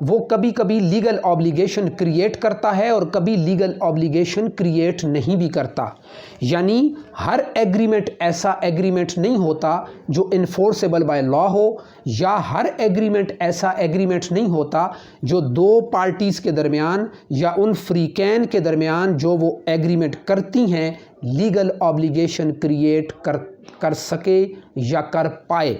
وہ کبھی کبھی لیگل آبلیگیشن کریٹ کرتا ہے اور کبھی لیگل آبلیگیشن کریٹ نہیں بھی کرتا. یعنی ہر ایگریمنٹ ایسا ایگریمنٹ نہیں ہوتا جو انفورسیبل بائی لا ہو، یا ہر ایگریمنٹ ایسا ایگریمنٹ نہیں ہوتا جو دو پارٹیز کے درمیان یا ان فریقین کے درمیان جو وہ ایگریمنٹ کرتی ہیں لیگل آبلیگیشن کریٹ کر سکے یا کر پائے.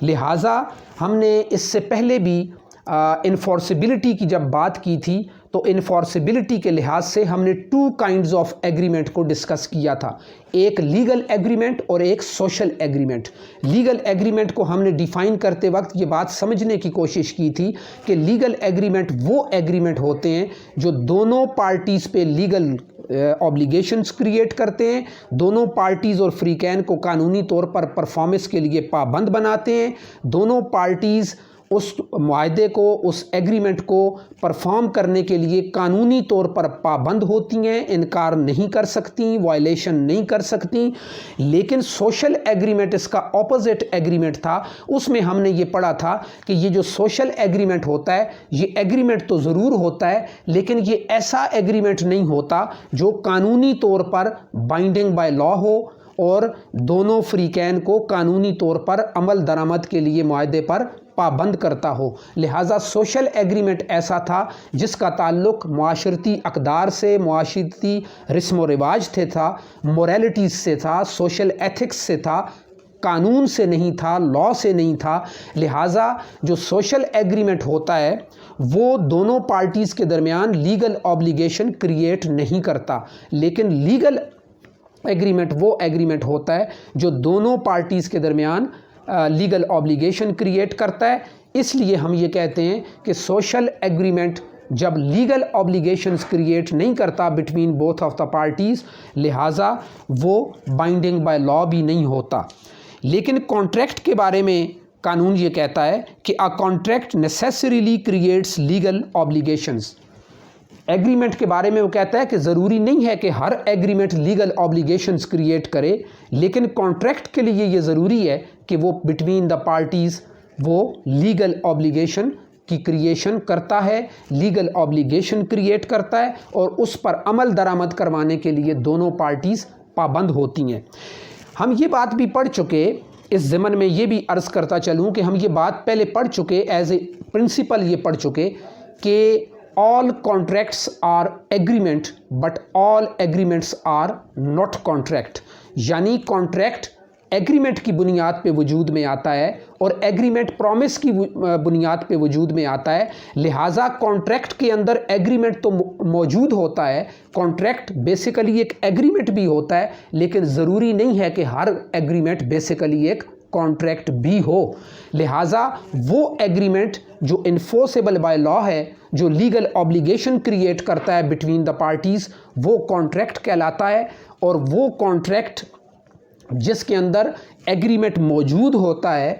لہٰذا ہم نے اس سے پہلے بھی انفورسیبلٹی کی جب بات کی تھی تو انفورسیبلٹی کے لحاظ سے ہم نے 2 kinds آف ایگریمنٹ کو ڈسکس کیا تھا، ایک لیگل ایگریمنٹ اور ایک سوشل ایگریمنٹ. لیگل ایگریمنٹ کو ہم نے ڈیفائن کرتے وقت یہ بات سمجھنے کی کوشش کی تھی کہ لیگل ایگریمنٹ وہ ایگریمنٹ ہوتے ہیں جو دونوں پارٹیز پہ لیگل آبلیگیشنز کریٹ کرتے ہیں، دونوں پارٹیز اور فریقین کو قانونی طور پر پرفارمنس کے لیے پابند بناتے ہیں، دونوں پارٹیز اس معاہدے کو، اس ایگریمنٹ کو پرفارم کرنے کے لیے قانونی طور پر پابند ہوتی ہیں، انکار نہیں کر سکتی، وائلیشن نہیں کر سکتی. لیکن سوشل ایگریمنٹ اس کا اپوزٹ ایگریمنٹ تھا. اس میں ہم نے یہ پڑھا تھا کہ یہ جو سوشل ایگریمنٹ ہوتا ہے یہ ایگریمنٹ تو ضرور ہوتا ہے لیکن یہ ایسا ایگریمنٹ نہیں ہوتا جو قانونی طور پر بائنڈنگ بائی لا ہو اور دونوں فریقین کو قانونی طور پر عمل درآمد کے لیے معاہدے پر پابند کرتا ہو. لہٰذا سوشل ایگریمنٹ ایسا تھا جس کا تعلق معاشرتی اقدار سے، معاشرتی رسم و رواج سے تھا، موریلٹیز سے تھا، سوشل ایتھکس سے تھا، قانون سے نہیں تھا، لا سے نہیں تھا. لہٰذا جو سوشل ایگریمنٹ ہوتا ہے وہ دونوں پارٹیز کے درمیان لیگل آبلیگیشن کریٹ نہیں کرتا. لیکن لیگل ایگریمنٹ وہ ایگریمنٹ ہوتا ہے جو دونوں پارٹیز کے درمیان لیگل آبلیگیشن کریٹ کرتا ہے. اس لیے ہم یہ کہتے ہیں کہ سوشل ایگریمنٹ جب لیگل آبلیگیشنز کریٹ نہیں کرتا between both of the parties لہٰذا وہ بائنڈنگ بائی لا بھی نہیں ہوتا. لیکن کانٹریکٹ کے بارے میں قانون یہ کہتا ہے کہ a contract necessarily creates legal obligations. Agreement کے بارے میں وہ کہتا ہے کہ ضروری نہیں ہے کہ ہر ایگریمنٹ لیگل آبلیگیشنز کریٹ کرے، لیکن کانٹریکٹ کے لیے یہ ضروری ہے کہ وہ بٹوین دا پارٹیز وہ لیگل آبلیگیشن کی کریشن کرتا ہے، لیگل آبلیگیشن کریٹ کرتا ہے اور اس پر عمل درآمد کروانے کے لیے دونوں پارٹیز پابند ہوتی ہیں. ہم یہ بات بھی پڑھ چکے، اس ضمن میں یہ بھی عرض کرتا چلوں کہ ہم یہ بات پہلے پڑھ چکے، ایز اے پرنسپل یہ پڑھ چکے کہ all contracts are agreement but all agreements are not contract. یعنی کانٹریکٹ ایگریمنٹ کی بنیاد پہ وجود میں آتا ہے اور ایگریمنٹ پرومس کی بنیاد پہ وجود میں آتا ہے. لہٰذا کانٹریکٹ کے اندر ایگریمنٹ تو موجود ہوتا ہے، کانٹریکٹ بیسیکلی ایک ایگریمنٹ بھی ہوتا ہے لیکن ضروری نہیں ہے کہ ہر ایگریمنٹ بیسیکلی ایک کانٹریکٹ بھی ہو. لہٰذا وہ ایگریمنٹ جو انفورسیبل بائی لا ہے، جو لیگل آبلیگیشن کریٹ کرتا ہے بٹوین دا پارٹیز، وہ کانٹریکٹ کہلاتا ہے. اور وہ کانٹریکٹ جس کے اندر ایگریمنٹ موجود ہوتا ہے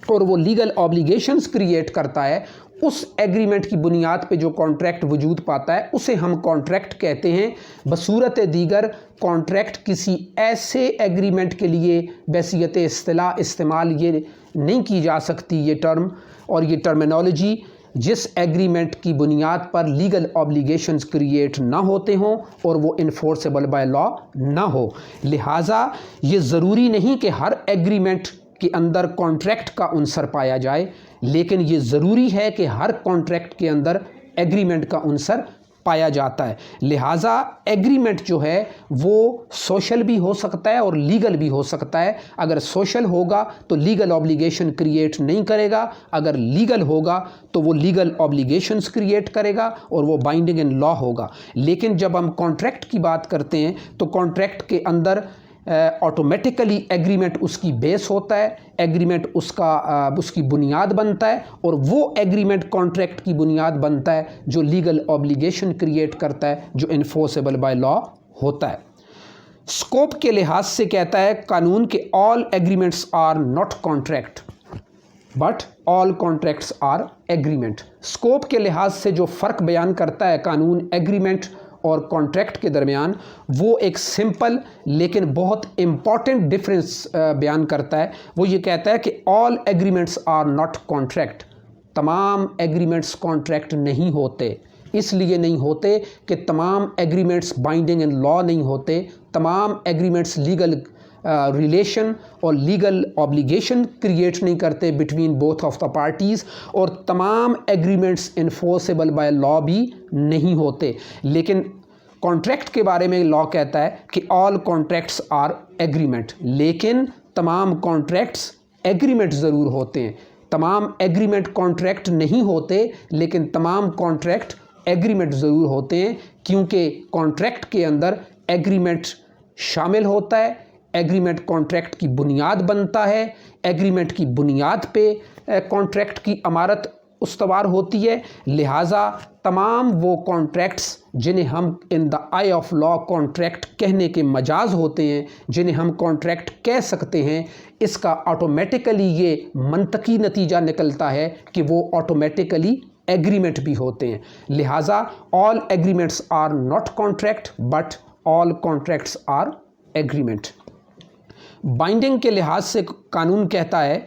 اور وہ لیگل آبلیگیشنز کریٹ کرتا ہے، اس ایگریمنٹ کی بنیاد پہ جو کانٹریکٹ وجود پاتا ہے اسے ہم کانٹریکٹ کہتے ہیں. بصورت دیگر کانٹریکٹ کسی ایسے ایگریمنٹ کے لیے بحیثیت اصطلاح استعمال یہ نہیں کی جا سکتی یہ ٹرم اور یہ ٹرمینالوجی جس ایگریمنٹ کی بنیاد پر لیگل آبلیگیشنز کریٹ نہ ہوتے ہوں اور وہ انفورسیبل بائی لا نہ ہو. لہٰذا یہ ضروری نہیں کہ ہر ایگریمنٹ کے اندر کانٹریکٹ کا عنصر پایا جائے، لیکن یہ ضروری ہے کہ ہر کانٹریکٹ کے اندر ایگریمنٹ کا عنصر پایا جاتا ہے. لہٰذا ایگریمنٹ جو ہے وہ سوشل بھی ہو سکتا ہے اور لیگل بھی ہو سکتا ہے. اگر سوشل ہوگا تو لیگل آبلیگیشن کریٹ نہیں کرے گا، اگر لیگل ہوگا تو وہ لیگل آبلیگیشنز کریٹ کرے گا اور وہ بائنڈنگ ان لا ہوگا. لیکن جب ہم کانٹریکٹ کی بات کرتے ہیں تو کانٹریکٹ کے اندر آٹومیٹیکلی ایگریمنٹ اس کی بیس ہوتا ہے، ایگریمنٹ اس کی بنیاد بنتا ہے اور وہ ایگریمنٹ کانٹریکٹ کی بنیاد بنتا ہے جو لیگل آبلیگیشن کریٹ کرتا ہے، جو انفورسیبل بائی لا ہوتا ہے. اسکوپ کے لحاظ سے کہتا ہے قانون کہ all agreements are not contract but all contracts are agreement. Scope کے لحاظ سے جو فرق بیان کرتا ہے قانون ایگریمنٹ اور کانٹریکٹ کے درمیان، وہ ایک سمپل لیکن بہت امپورٹنٹ ڈفرینس بیان کرتا ہے. وہ یہ کہتا ہے کہ all agreements are not contract. تمام ایگریمنٹس کانٹریکٹ نہیں ہوتے. اس لیے نہیں ہوتے کہ تمام ایگریمنٹس بائنڈنگ ان لا نہیں ہوتے. تمام ایگریمنٹس لیگل ریلیشن اور لیگل آبلیگیشن کریٹ نہیں کرتے between both of the parties, اور تمام ایگریمنٹس انفورسیبل بائی لا بھی نہیں ہوتے. لیکن کانٹریکٹ کے بارے میں لا کہتا ہے کہ آل کانٹریکٹس آر ایگریمنٹ, لیکن تمام کانٹریکٹس ایگریمنٹ ضرور ہوتے ہیں. تمام ایگریمنٹ کانٹریکٹ نہیں ہوتے, لیکن تمام کانٹریکٹ ایگریمنٹ ضرور ہوتے ہیں, کیونکہ کانٹریکٹ کے اندر ایگریمنٹ شامل ہوتا ہے. ایگریمنٹ کانٹریکٹ کی بنیاد بنتا ہے. ایگریمنٹ کی بنیاد پہ کانٹریکٹ کی عمارت استوار ہوتی ہے. لہٰذا تمام وہ کانٹریکٹس جنہیں ہم ان دا آئی آف لا کانٹریکٹ کہنے کے مجاز ہوتے ہیں, جنہیں ہم کانٹریکٹ کہہ سکتے ہیں, اس کا آٹومیٹیکلی یہ منطقی نتیجہ نکلتا ہے کہ وہ آٹومیٹیکلی ایگریمنٹ بھی ہوتے ہیں. لہٰذا all agreements are not contract but all contracts are agreement. Binding کے لحاظ سے قانون کہتا ہے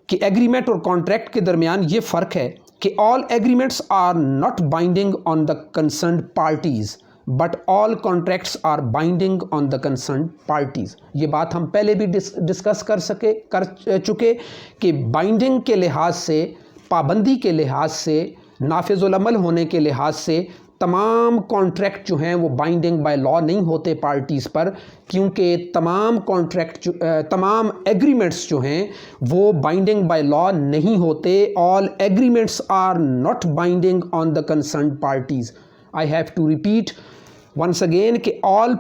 کہ ایگریمنٹ اور کانٹریکٹ کے درمیان یہ فرق ہے کہ all agreements are not binding on the concerned parties but all contracts are binding on the concerned parties. یہ بات ہم پہلے بھی ڈسکس کر چکے کہ بائنڈنگ کے لحاظ سے, پابندی کے لحاظ سے, نافذ العمل ہونے کے لحاظ سے تمام کانٹریکٹ جو ہیں وہ بائنڈنگ بائی لا نہیں ہوتے پارٹیز پر, کیونکہ تمام ایگریمنٹس جو ہیں وہ بائنڈنگ بائی لا نہیں ہوتے. All agreements are not binding on the concerned parties. I have to repeat once again کہ all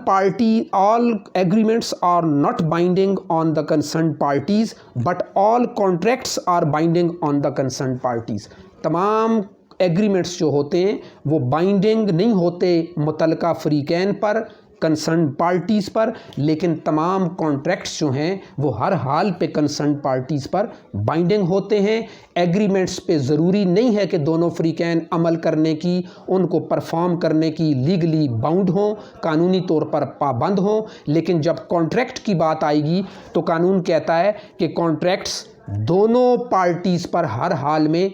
agreements are not binding on the concerned parties but all contracts are binding on the concerned parties. تمام agreements جو ہوتے ہیں وہ binding نہیں ہوتے متعلقہ فریقین پر, کنسرن پارٹیز پر, لیکن تمام کانٹریکٹس جو ہیں وہ ہر حال پہ کنسرن پارٹیز پر بائنڈنگ ہوتے ہیں. ایگریمنٹس پہ ضروری نہیں ہے کہ دونوں فریقین عمل کرنے کی, ان کو پرفارم کرنے کی لیگلی باؤنڈ ہوں, قانونی طور پر پابند ہوں. لیکن جب کانٹریکٹ کی بات آئے گی تو قانون کہتا ہے کہ کانٹریکٹس دونوں پارٹیز پر ہر حال میں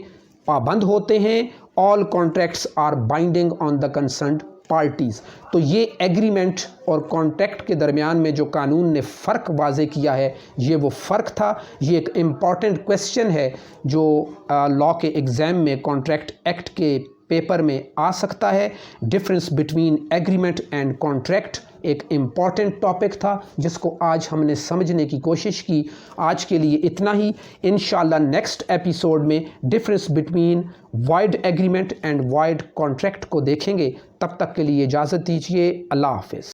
پابند ہوتے ہیں. All contracts are binding on the concerned parties. تو یہ ایگریمنٹ اور کانٹریکٹ کے درمیان میں جو قانون نے فرق واضح کیا ہے یہ وہ فرق تھا. یہ ایک امپورٹنٹ کویسچن ہے جو لا کے ایگزام میں کانٹریکٹ ایکٹ کے پیپر میں آ سکتا ہے. Difference between agreement and contract ایک امپورٹنٹ ٹاپک تھا جس کو آج ہم نے سمجھنے کی کوشش کی. آج کے لیے اتنا ہی. انشاءاللہ نیکسٹ ایپیسوڈ میں difference between void agreement and void contract کو دیکھیں گے. تب تک کے لیے اجازت دیجیے. اللہ حافظ.